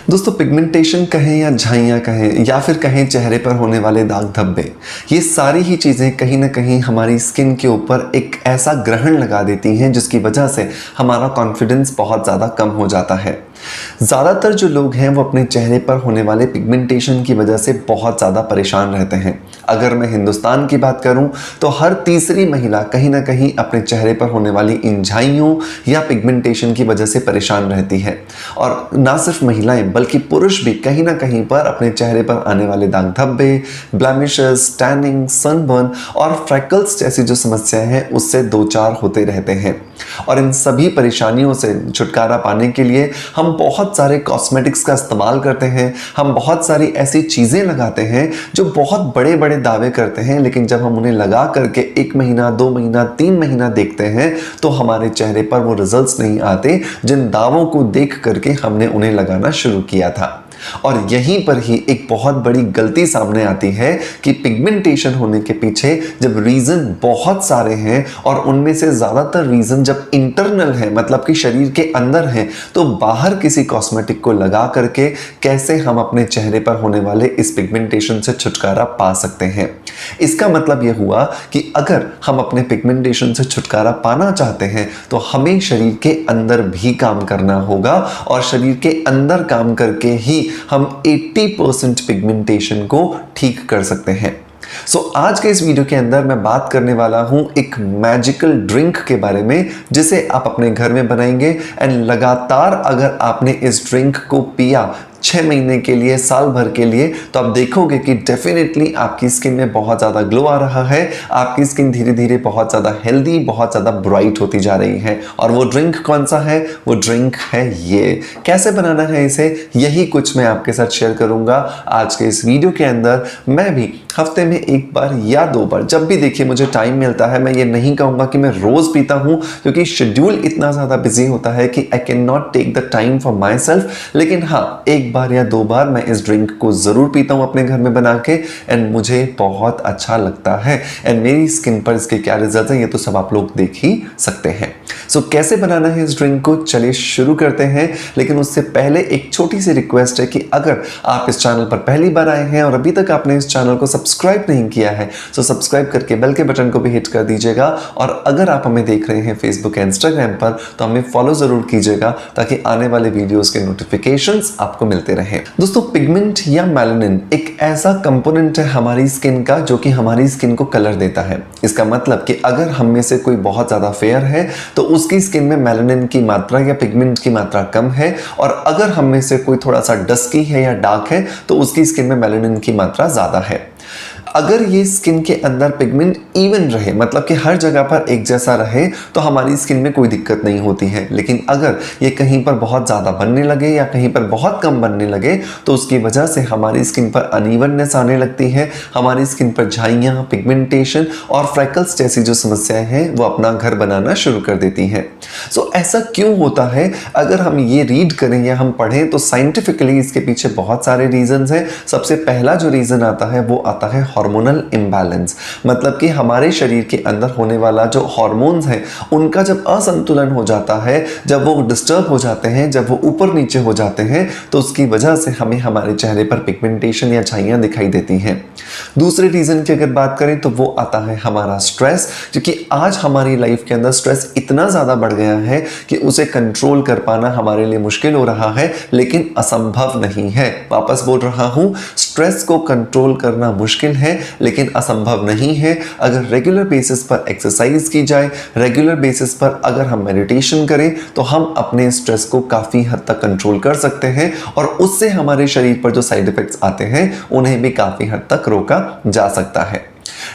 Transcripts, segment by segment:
दोस्तों पिगमेंटेशन कहें या झाइयाँ कहें या फिर कहें चेहरे पर होने वाले दाग धब्बे, ये सारी ही चीज़ें कहीं ना कहीं हमारी स्किन के ऊपर एक ऐसा ग्रहण लगा देती हैं जिसकी वजह से हमारा कॉन्फिडेंस बहुत ज़्यादा कम हो जाता है। ज़्यादातर जो लोग हैं वो अपने चेहरे पर होने वाले पिगमेंटेशन की वजह से बहुत ज़्यादा परेशान रहते हैं। अगर मैं हिंदुस्तान की बात करूं तो हर तीसरी महिला कहीं ना कहीं अपने चेहरे पर होने वाली इन झाइयों या पिगमेंटेशन की वजह से परेशान रहती है। और ना सिर्फ महिलाएं बल्कि पुरुष भी कहीं ना कहीं पर अपने चेहरे पर आने वाले दाग धब्बे, ब्लेमिशेस, टैनिंग, सनबर्न और फ्रैकल्स जैसी जो समस्याएं हैं उससे दो चार होते रहते हैं। और इन सभी परेशानियों से छुटकारा पाने के लिए हम बहुत सारे कॉस्मेटिक्स का इस्तेमाल करते हैं, हम बहुत सारी ऐसी चीज़ें लगाते हैं जो बहुत बड़े बड़े दावे करते हैं, लेकिन जब हम उन्हें लगा करके 1 महीना, 2 महीना, 3 महीना देखते हैं तो हमारे चेहरे पर वो रिजल्ट्स नहीं आते जिन दावों को देख करके हमने उन्हें लगाना शुरू किया था। और यहीं पर ही एक बहुत बड़ी गलती सामने आती है कि पिगमेंटेशन होने के पीछे जब रीज़न बहुत सारे हैं और उनमें से ज़्यादातर रीज़न जब इंटरनल है, मतलब कि शरीर के अंदर हैं, तो बाहर किसी कॉस्मेटिक को लगा करके कैसे हम अपने चेहरे पर होने वाले इस पिगमेंटेशन से छुटकारा पा सकते हैं। इसका मतलब यह हुआ कि अगर हम अपने पिगमेंटेशन से छुटकारा पाना चाहते हैं तो हमें शरीर के अंदर भी काम करना होगा और शरीर के अंदर काम करके ही हम 80% पिगमेंटेशन को ठीक कर सकते हैं। आज के इस वीडियो के अंदर मैं बात करने वाला हूं एक मैजिकल ड्रिंक के बारे में जिसे आप अपने घर में बनाएंगे एंड लगातार अगर आपने इस ड्रिंक को पिया 6 महीने के लिए, साल भर के लिए, तो आप देखोगे कि डेफिनेटली आपकी स्किन में बहुत ज़्यादा ग्लो आ रहा है, आपकी स्किन धीरे धीरे बहुत ज़्यादा हेल्दी, बहुत ज़्यादा ब्राइट होती जा रही है। और वो ड्रिंक कौन सा है? वो ड्रिंक है ये। कैसे बनाना है इसे, यही कुछ मैं आपके साथ शेयर करूंगा आज के इस वीडियो के अंदर। मैं भी हफ्ते में 1 बार या 2 बार, जब भी देखिए मुझे टाइम मिलता है, मैं ये नहीं कहूँगा कि मैं रोज़ पीता हूँ क्योंकि शेड्यूल इतना ज़्यादा बिजी होता है कि I can not take the time for myself, लेकिन हाँ 1 बार या 2 बार मैं इस ड्रिंक को जरूर पीता हूं अपने घर में बना के एंड मुझे बहुत अच्छा लगता है। एंड मेरी स्किन पर इसके क्या रिजल्ट हैं ये तो सब आप लोग देख ही सकते हैं। कैसे बनाना है इस ड्रिंक को, चलिए शुरू करते हैं। लेकिन उससे पहले एक छोटी सी रिक्वेस्ट है कि अगर आप इस चैनल पर पहली बार आए हैं और अभी तक आपने इस चैनल को सब्सक्राइब नहीं किया है तो सब्सक्राइब करके बेल के बटन को भी हिट कर दीजिएगा। और अगर आप हमें देख रहे हैं फेसबुक या इंस्टाग्राम पर तो हमें फॉलो जरूर कीजिएगा ताकि आने वाले वीडियोस के नोटिफिकेशंस आपको मिलते रहे। दोस्तों पिगमेंट या मेलानिन एक ऐसा कंपोनेंट है हमारी स्किन का जो कि हमारी स्किन को कलर देता है। इसका मतलब कि अगर हम में से कोई बहुत ज्यादा फेयर है तो उसकी स्किन में मेलानिन की मात्रा या पिगमेंट की मात्रा कम है, और अगर हम में से कोई थोड़ा सा डस्की है या डार्क है तो उसकी स्किन में मेलानिन की मात्रा ज्यादा है। अगर ये स्किन के अंदर पिगमेंट इवन रहे, मतलब कि हर जगह पर एक जैसा रहे, तो हमारी स्किन में कोई दिक्कत नहीं होती है। लेकिन अगर ये कहीं पर बहुत ज़्यादा बनने लगे या कहीं पर बहुत कम बनने लगे तो उसकी वजह से हमारी स्किन पर अनइवननेस आने लगती है, हमारी स्किन पर झाइयाँ, पिगमेंटेशन और फ्रैकल्स जैसी जो समस्याएं हैं वो अपना घर बनाना शुरू कर देती हैं। ऐसा क्यों होता है? अगर हम ये रीड करें या हम पढ़ें तो साइंटिफिकली इसके पीछे बहुत सारे रीजंस हैं। सबसे पहला जो रीज़न आता है वो आता है हार्मोनल इम्बैलेंस, मतलब कि हमारे शरीर के अंदर होने वाला जो हार्मोन्स हैं उनका जब असंतुलन हो जाता है, जब वो डिस्टर्ब हो जाते हैं, जब वो ऊपर नीचे हो जाते हैं तो उसकी वजह से हमें हमारे चेहरे पर पिगमेंटेशन या झाइयाँ दिखाई देती हैं। दूसरे रीजन की अगर बात करें तो वो आता है हमारा स्ट्रेस, क्योंकि आज हमारी लाइफ के अंदर स्ट्रेस इतना ज़्यादा बढ़ गया है कि उसे कंट्रोल कर पाना हमारे लिए मुश्किल हो रहा है, लेकिन असंभव नहीं है। वापस बोल रहा हूँ, स्ट्रेस को कंट्रोल करना मुश्किल है लेकिन असंभव नहीं है। अगर रेगुलर बेसिस पर एक्सरसाइज की जाए, रेगुलर बेसिस पर अगर हम मेडिटेशन करें तो हम अपने स्ट्रेस को काफ़ी हद तक कंट्रोल कर सकते हैं और उससे हमारे शरीर पर जो साइड इफेक्ट्स आते हैं उन्हें भी काफ़ी हद तक रोका जा सकता है।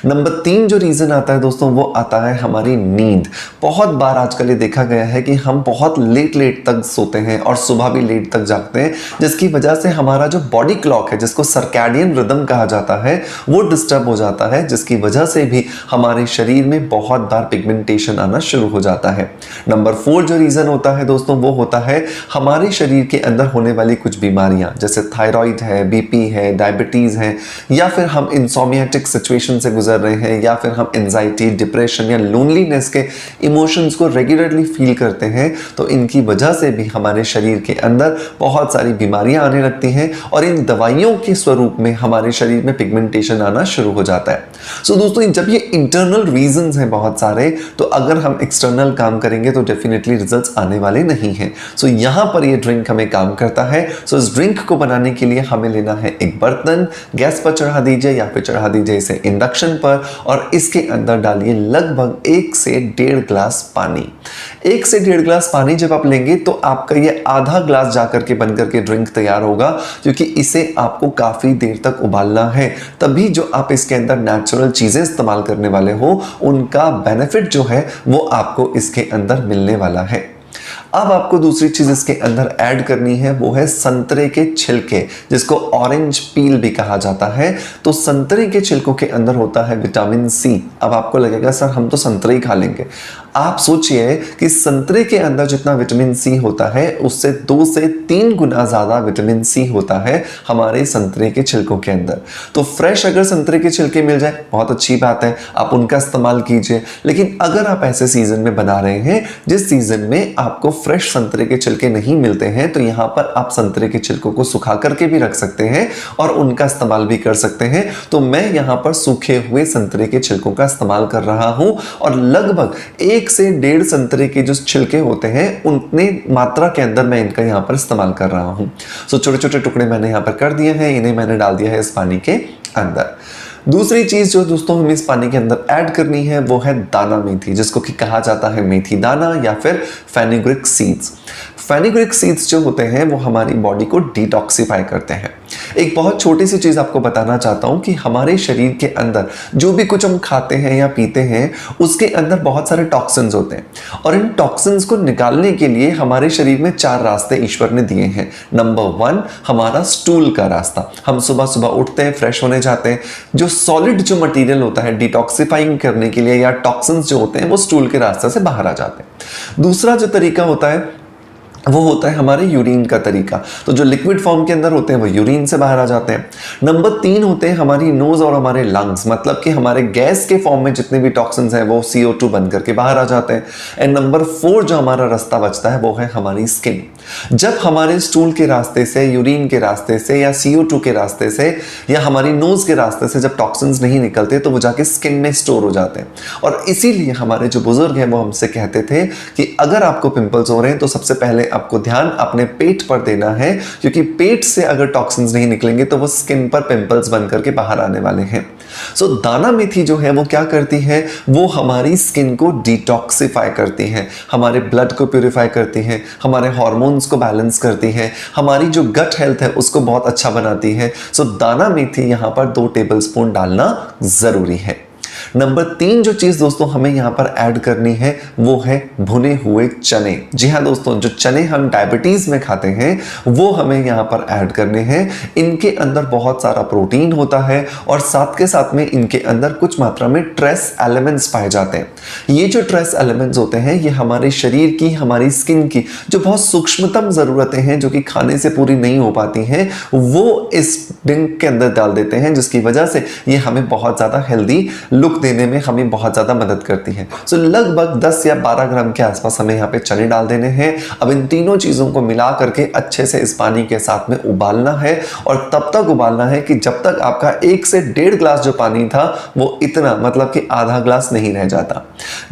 नंबर 3 जो रीजन आता है दोस्तों वो आता है हमारी नींद। बहुत बार आजकल ये देखा गया है कि हम बहुत लेट तक सोते हैं और सुबह भी लेट तक जागते हैं, जिसकी वजह से हमारा जो बॉडी क्लॉक है, जिसको सर्कैडियन रिदम कहा जाता है, वो डिस्टर्ब हो जाता है, जिसकी वजह से भी हमारे शरीर में बहुत बार पिगमेंटेशन आना शुरू हो जाता है। नंबर 4 जो रीजन होता है दोस्तों वो होता है हमारे शरीर के अंदर होने वाली कुछ बीमारियां, जैसे थायराइड है, बीपी है, डायबिटीज है, या फिर हम इंसोमियाटिक सिचुएशन से गुजर रहे हैं या फिर हम एंजाइटी, डिप्रेशन या लोनलीनेस के इमोशंस को रेगुलरली फील करते हैं, तो इनकी वजह से भी हमारे शरीर के अंदर बहुत सारी बीमारियां आने लगती हैं और इन दवाइयों के स्वरूप में हमारे शरीर में पिगमेंटेशन आना शुरू हो जाता है। सो दोस्तों, जब ये इंटरनल रीजंस हैं बहुत सारे, तो अगर हम एक्सटर्नल काम करेंगे तो डेफिनेटली रिजल्ट्स आने वाले नहीं हैं। सो यहाँ पर ये ड्रिंक हमें काम करता है। सो इस ड्रिंक को बनाने के लिए हमें लेना है एक बर्तन, गैस पर चढ़ा दीजिए या फिर चढ़ा दीजिए इसे इंडक्शन पर, और इसके अंदर डालिए लगभग 1 से 1.5 ग्लास पानी। 1 से 1.5 ग्लास पानी जब आप लेंगे तो आपका ये आधा ग्लास जाकर के बनकर के ड्रिंक तैयार होगा, क्योंकि इसे आपको काफी देर तक उबालना है। तभी जो आप इसके अंदर नेचुरल चीजें इस्तेमाल करने वाले हो, उनका बेनिफिट जो है वो आपको इसके अंदर मिलने वाला है। अब आपको दूसरी चीज इसके अंदर ऐड करनी है, वो है संतरे के छिलके, जिसको ऑरेंज पील भी कहा जाता है। तो संतरे के छिलकों के अंदर होता है विटामिन सी। अब आपको लगेगा सर हम तो संतरे ही खा लेंगे। आप सोचिए कि संतरे के अंदर जितना विटामिन सी होता है उससे 2 से 3 गुना ज्यादा विटामिन सी होता है हमारे संतरे के छिलकों के अंदर। तो फ्रेश अगर संतरे के छिलके मिल जाए बहुत अच्छी बात है, आप उनका इस्तेमाल कीजिए। लेकिन अगर आप ऐसे सीजन में बना रहे हैं जिस सीजन में आपको फ्रेश संतरे के छिलके नहीं मिलते हैं, तो यहाँ पर आप संतरे के छिलकों को सुखा करके भी रख सकते हैं और उनका इस्तेमाल भी कर सकते हैं। तो मैं यहाँ पर सूखे हुए संतरे के छिलकों का इस्तेमाल कर रहा हूं और लगभग 1 से 1.5 संतरे के जो छिलके होते हैं उतने मात्रा के अंदर मैं इनका यहाँ पर इस्तेमाल कर रहा हूं। सो छोटे छोटे टुकड़े मैंने यहाँ पर कर दिए हैं, इन्हें मैंने डाल दिया है इस पानी के अंदर। दूसरी चीज जो दोस्तों हमें इस पानी के अंदर ऐड करनी है वो है दाना मेथी, जिसको कि कहा जाता है मेथी दाना या फिर फेनुग्रीक सीड्स। फेनुग्रीक सीड्स जो होते हैं वो हमारी बॉडी को डिटॉक्सिफाई करते हैं। एक बहुत छोटी सी चीज आपको बताना चाहता हूं कि हमारे शरीर के अंदर जो भी कुछ हम खाते हैं या पीते हैं उसके अंदर बहुत सारे टॉक्सिन्स होते हैं, और इन टॉक्सिन्स को निकालने के लिए हमारे शरीर में 4 रास्ते ईश्वर ने दिए हैं। नंबर 1 हमारा स्टूल का रास्ता। हम सुबह सुबह उठते हैं, फ्रेश होने जाते हैं, जो सॉलिड जो मटेरियल होता है डिटॉक्सिफाइंग करने के लिए या टॉक्सिन्स जो होते हैं वो स्टूल के रास्ते से बाहर आ जाते हैं। दूसरा जो तरीका होता है वो होता है हमारे यूरिन का तरीका। तो जो लिक्विड फॉर्म के अंदर होते हैं वो यूरिन से बाहर आ जाते हैं। नंबर 3 होते हैं हमारी नोज और हमारे लंग्स, मतलब कि हमारे गैस के फॉर्म में जितने भी टॉक्सिन्स हैं वो CO2 बन करके बाहर आ जाते हैं। एंड नंबर 4 जो हमारा रास्ता बचता है वो है हमारी स्किन। जब हमारे स्टूल के रास्ते से, यूरिन के रास्ते से या CO2 के रास्ते से या हमारी नोज के रास्ते से जब टॉक्सिन्स नहीं निकलते तो वो जाके स्किन में स्टोर हो जाते हैं। और इसीलिए हमारे जो बुजुर्ग हैं वो हमसे कहते थे कि अगर आपको पिंपल्स हो रहे हैं तो सबसे पहले आपको ध्यान अपने पेट पर देना है, क्योंकि पेट से अगर टॉक्सिन्स नहीं निकलेंगे तो वो स्किन पर पिंपल्स बन करके बाहर आने वाले हैं। सो दाना मेथी जो है वो क्या करती है, वो हमारी स्किन को डिटॉक्सिफाई करती है, हमारे ब्लड को प्यूरिफाई करती है, हमारे हार्मोन्स को बैलेंस करती है, हमारी जो गट हेल्थ है उसको बहुत अच्छा बनाती है। सो दाना मेथी यहाँ पर 2 टेबलस्पून डालना जरूरी है। नंबर 3 जो चीज दोस्तों हमें यहाँ पर ऐड करनी है वो है भुने हुए चने। जी हाँ दोस्तों, जो चने हम डायबिटीज में खाते हैं वो हमें यहाँ पर ऐड करने हैं। इनके अंदर बहुत सारा प्रोटीन होता है और साथ के साथ में इनके अंदर कुछ मात्रा में ट्रेस एलिमेंट्स पाए जाते हैं। ये जो ट्रेस एलिमेंट्स होते हैं ये हमारे शरीर की, हमारी स्किन की जो बहुत सूक्ष्मतम जरूरतें हैं जो कि खाने से पूरी नहीं हो पाती हैं, वो इस ड्रिंक के अंदर डाल देते हैं, जिसकी वजह से ये हमें बहुत ज्यादा हेल्दी लुक देने में हमें बहुत ज्यादा मदद करती है। सो लगभग 10 या 12 ग्राम के आसपास हमें यहाँ पे चने डाल देने हैं। अब इन तीनों चीजों को मिला करके अच्छे से इस पानी के साथ में उबालना है, और तब तक उबालना है कि जब तक आपका 1 से 1.5 ग्लास जो पानी था वो इतना, मतलब कि आधा ग्लास नहीं रह जाता।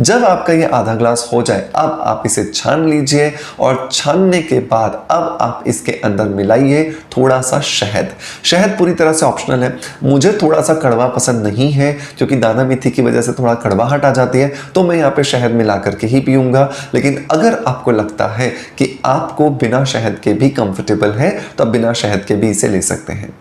जब आपका ये आधा ग्लास हो जाए अब आप इसे छान लीजिए, और छानने के बाद अब आप इसके अंदर मिलाइए थोड़ा सा शहद। शहद पूरी तरह से ऑप्शनल है, मुझे थोड़ा सा कड़वा पसंद नहीं है क्योंकि दाना मेथी की वजह से थोड़ा कड़वाहट आ जाती है, तो मैं यहाँ पे शहद मिला करके ही पीऊंगा। लेकिन अगर आपको लगता है कि आपको बिना शहद के भी कंफर्टेबल है तो आप बिना शहद के भी इसे ले सकते हैं।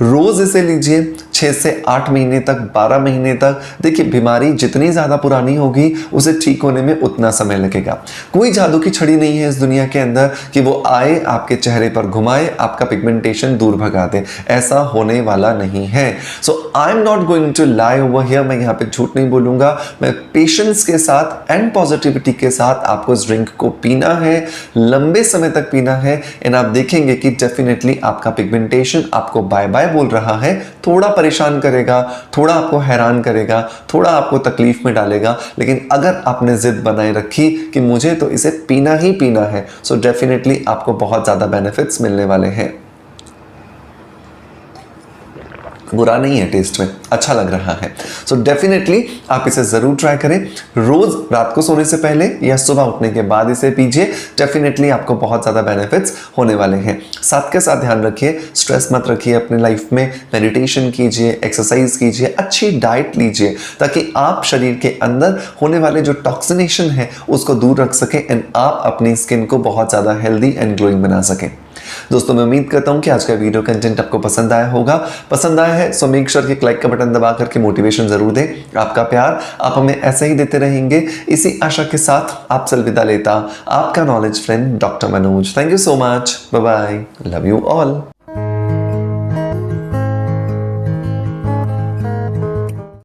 रोज इसे लीजिए 6 से 8 महीने तक, 12 महीने तक। देखिए बीमारी जितनी ज्यादा पुरानी होगी उसे ठीक होने में उतना समय लगेगा। कोई जादू की छड़ी नहीं है इस दुनिया के अंदर कि वो आए आपके चेहरे पर घुमाए, आपका पिगमेंटेशन दूर भगा दे। ऐसा होने वाला नहीं है। So I am not going to lie over here. मैं यहाँ पे झूठ नहीं बोलूंगा। मैं पेशेंस के साथ एंड पॉजिटिविटी के साथ आपको इस ड्रिंक को पीना है, लंबे समय तक पीना है। एंड आप देखेंगे कि डेफिनेटली आपका पिगमेंटेशन आपको बाय बाय बोल रहा है। थोड़ा परेशान परेशान करेगा, थोड़ा आपको हैरान करेगा, थोड़ा आपको तकलीफ में डालेगा, लेकिन अगर आपने जिद बनाए रखी कि मुझे तो इसे पीना ही पीना है, सो डेफिनेटली आपको बहुत ज़्यादा बेनिफिट्स मिलने वाले हैं। बुरा नहीं है, टेस्ट में अच्छा लग रहा है। सो डेफिनेटली आप इसे ज़रूर ट्राई करें। रोज़ रात को सोने से पहले या सुबह उठने के बाद इसे पीजिए। डेफिनेटली आपको बहुत ज़्यादा बेनिफिट्स होने वाले हैं। साथ के साथ ध्यान रखिए, स्ट्रेस मत रखिए अपनी लाइफ में, मेडिटेशन कीजिए, एक्सरसाइज कीजिए, अच्छी डाइट लीजिए, ताकि आप शरीर के अंदर होने वाले जो टॉक्सिनेशन है उसको दूर रख सकें एंड आप अपनी स्किन को बहुत ज़्यादा हेल्दी एंड ग्लोइंग बना सकें। दोस्तों, मैं उम्मीद करता हूं कि आज का वीडियो कंटेंट आपको पसंद आया होगा। पसंद आया है सो मेक श्योर कि लाइक का बटन दबा करके मोटिवेशन जरूर दें। आपका प्यार आप हमें ऐसे ही देते रहेंगे, इसी आशा के साथ आपसे अलविदा लेता आपका knowledge friend doctor Manoj. Thank you so much, bye bye, love you all.